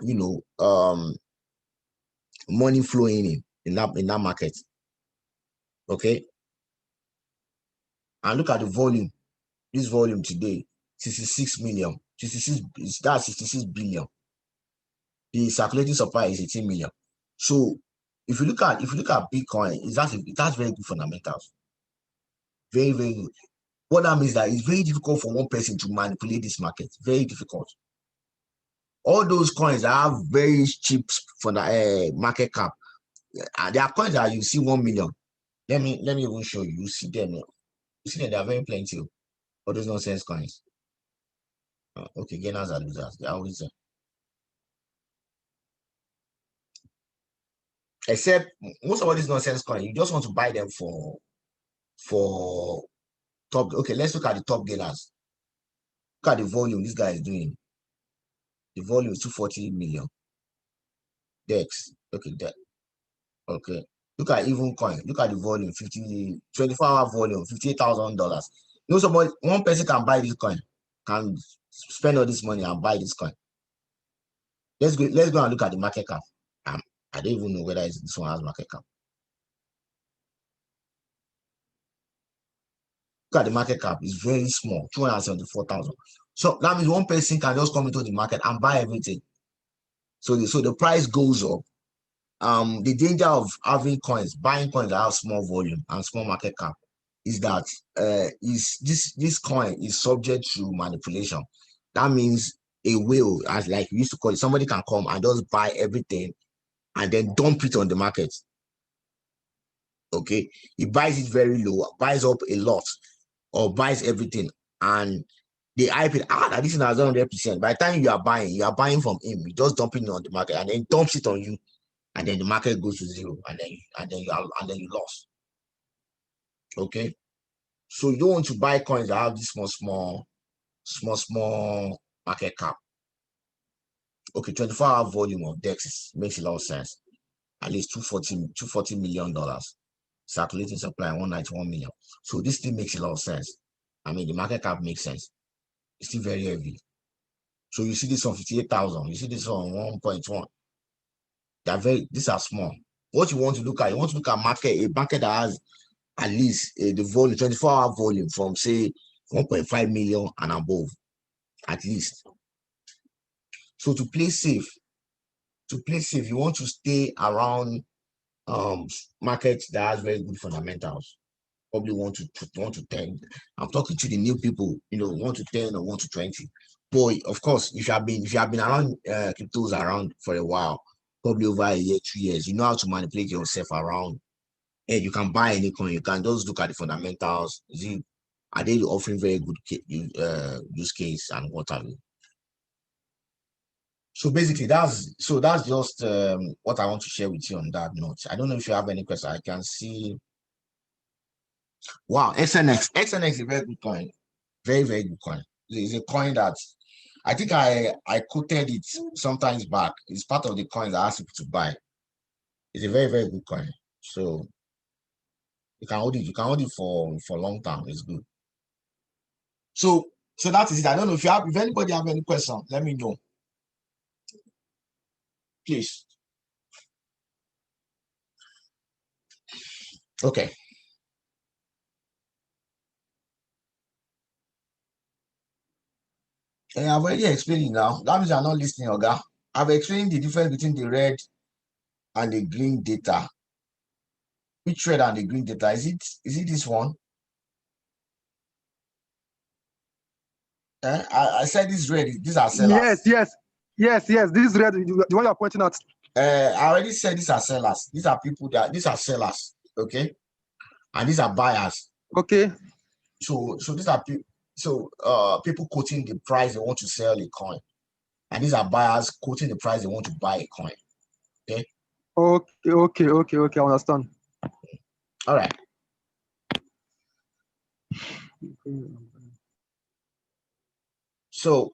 money flowing in that market. Okay. And look at the volume. This volume today, 66 million. 66 billion. The circulating supply is 18 million. So if you look at Bitcoin, it has very good fundamentals. Very, very good. What that means that it's very difficult for one person to manipulate this market. Very difficult. All those coins that have very cheap for the market cap. There are coins that you see 1 million. Let me even show you. You see them. You see them, they are very plenty. All those nonsense coins. Okay, gainers and losers. They are always there. Except most of all these nonsense coins, you just want to buy them for top. Okay, let's look at the top gainers. Look at the volume this guy is doing. The volume is 240 million. DEX. Okay, that. Okay. Look at even coin. Look at the volume, 24-hour volume, $58,000. You know, somebody, one person can buy this coin, can spend all this money and buy this coin. Let's go and look at the market cap. I don't even know whether this one has market cap. Look at the market cap, it's very small, 274,000. So that means one person can just come into the market and buy everything. So the price goes up. The danger of having coins, buying coins that have small volume and small market cap, is that this coin is subject to manipulation. That means a whale, as like we used to call it, somebody can come and just buy everything and then dump it on the market. Okay, he buys it very low, buys up a lot, or buys everything, and they hype it that this is 100%. By the time you are buying from him, you just dumping it on the market and then dumps it on you, and then the market goes to zero, and then you lost. Okay, so you don't want to buy coins that have this small market cap. Okay, 24-hour volume of DEX makes a lot of sense. At least $240 million. Circulating supply 191 million. So this thing makes a lot of sense. I mean, the market cap makes sense. It's still very heavy. So you see this on 58,000. You see this on 1.1. These are small. What you want to look at, a market that has at least the volume, 24-hour volume from say 1.5 million and above, at least. So to play safe, you want to stay around markets that has very good fundamentals. Probably 1 to 10. I'm talking to the new people, 1 to 10 or 1 to 20. Boy, of course, if you have been around cryptos around for a while, probably over a year, 2 years, you know how to manipulate yourself around. And you can buy any coin. You can just look at the fundamentals. Are they offering very good use case and what have you? So basically, that's just what I want to share with you on that note. I don't know if you have any questions. I can see. Wow, XNX is a very good coin. Very, very good coin. It's a coin that I think I quoted it sometimes back. It's part of the coins I asked people to buy. It's a very, very good coin. So you can hold it for long term. It's good. So that is it. I don't know if anybody have any question, let me know. Please. Okay. I've already explained it now. That means you're not listening, Oga. I've explained the difference between the red and the green data. Which red and the green data? Is it this one? I said this red. These are sellers.
Yes. This red, the one you're pointing at.
I already said these are sellers. These are people these are sellers. Okay, and these are buyers.
Okay.
So these are people quoting the price they want to sell a coin, and these are buyers quoting the price they want to buy a coin. Okay.
Okay. I understand.
All right. So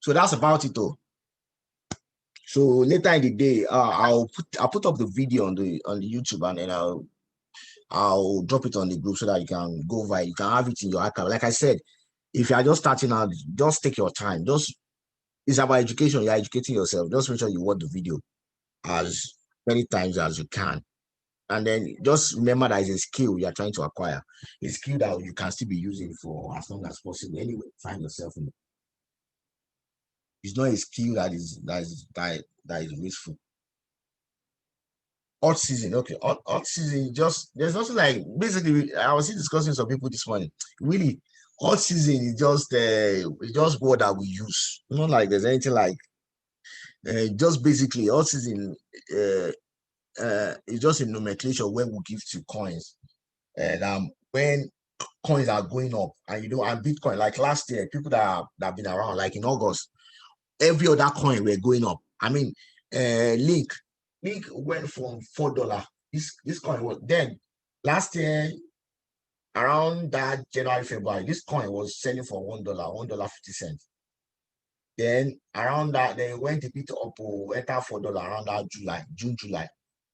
so that's about it though. So later in the day, I'll put up the video on the YouTube, and then I'll drop it on the group so that you can go over it. You can have it in your account. Like I said, if you are just starting out, just take your time. It's about education. You're educating yourself. Just make sure you watch the video as many times as you can. And then just remember that it's a skill you're trying to acquire. A skill that you can still be using for as long as possible. Anyway, find yourself in it. It's not a skill that is wasteful. Hot season, okay. Hot season, just there's nothing like basically. I was discussing some people this morning. Really, hot season is just word that we use. Not like there's anything like just basically hot season. It's just a nomenclature when we give to coins, and when coins are going up, and and Bitcoin like last year, people that have been around, like in August, every other coin were going up. I mean, Link went from $4. This coin was then last year around that January, February. This coin was selling for $1.50. Then around that, they went a bit up, enter $4 around that June, July.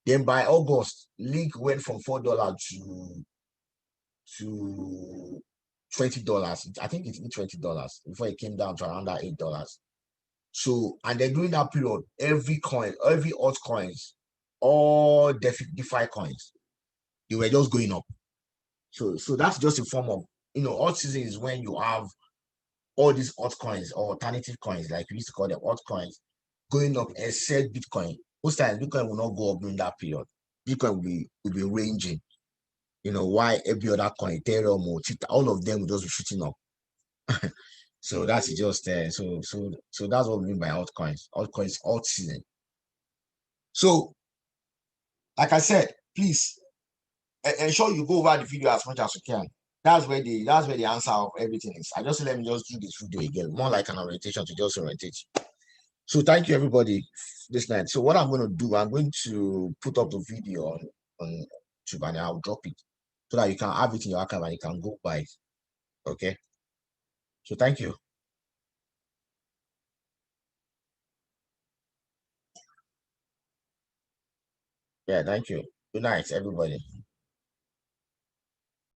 Then by August, Link went from $4 to $20. I think it hit $20 before it came down to around that $8. So, and then during that period, every altcoins, all DeFi coins, they were just going up. So that's just a form of, alt season is when you have all these altcoins or alternative coins, like we used to call them altcoins, going up, except Bitcoin. Most times, Bitcoin will not go up during that period. Bitcoin will be ranging. Why every other coin, Ethereum or Twitter, all of them will just be shooting up. So that's just so that's what we mean by altcoins. Altcoins, alt season. So, like I said, please ensure you go over the video as much as you can. That's where the answer of everything is. Let me just do this video again, more like an orientation to just orientate you. So thank you everybody this night. So what I'm going to do, I'm going to put up the video on YouTube and I'll drop it so that you can have it in your account and you can go by it. Okay. So thank you. Yeah, thank you. Good night, everybody.